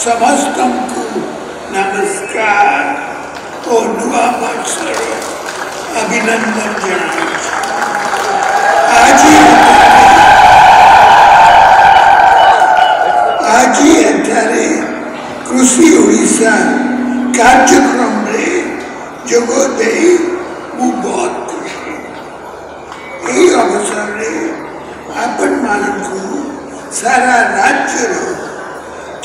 समस्त को नमस्कार और नुआ वर्षर अभिनंदन जनाऊं आज एठारे कृषि ओडिशा कार्यक्रम रे जोग दे मु बहुत खुशी यही अवसर रे आपण मानकु सारा राज्य रो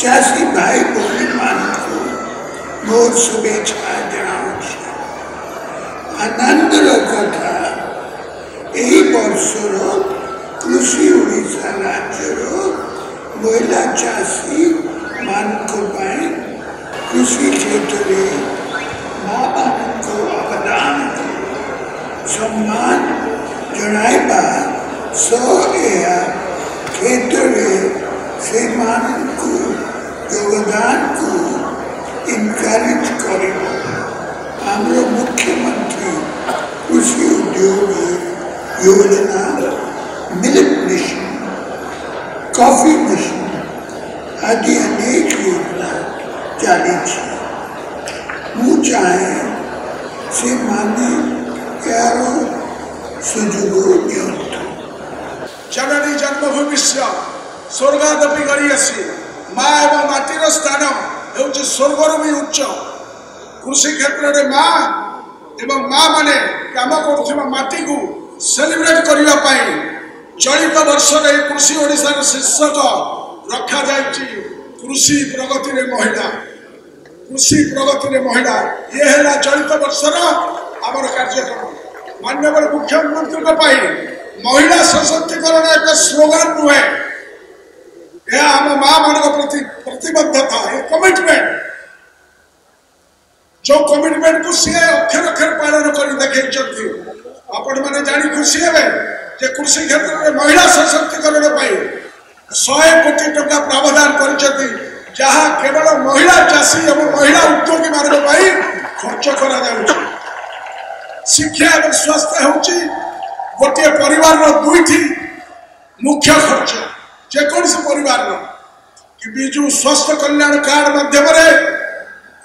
चाषी भाई बहन मानकु मोर शुभेच्छा जनाऊं आनंदर कथा यही वर्षर कृषि ओडिशा राज्यर महिला चाषी मानकों पाए कृषि क्षेत्र में माँ बाप अवदान को सम्मान जनाइबा सो यह क्षेत्र से मानक योगदान को इनकरेज कर मुख्यमंत्री कृषि उद्योग योजना मिलेट मिशन कॉफी मिशन आदि अनेक योजना जारी मु चाहे से माने यार सुजुग जननी जन्मभूमि स्वर्गादपि गरीयसी माँ एवं माटीर स्थान हो स्वर्गर भी उच्च कृषि क्षेत्र में माँ एवं माँ माने काम कर माटी को सेलिब्रेट करने चलित वर्ष में कृषि ओडिशार शीर्षक रखा जाइए कृषि प्रगति रे महिला कृषि प्रगति रे महिला ये है चलित वर्षर आमर कार्यक्रम माननीय मुख्यमंत्री महिला सशक्तिकरण एक स्लोगान नुहे यह आम माँ मान प्रति प्रतिबद्धता ये कमिटमेंट जो कमिटमेंट को सी अक्षर अक्षर पालन कर देखते आपण मैंने जानी खुशी है जे कृषि क्षेत्र में महिला सशक्तिकरण 100 कोटी टका प्रावधान कर जहाँ केवल महिला चाषी और महिला उद्योगी मान खर्च कर शिक्षा और स्वास्थ्य होची गोटे परिवार दुईटी मुख्य खर्च जेकोसी परिवार कि विजु स्वास्थ्य कल्याण कार्ड माध्यम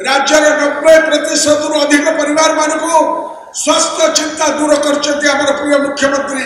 राज्यर 90% अधिक परिवार मान को स्वास्थ्य चिंता दूर कर प्रिय मुख्यमंत्री।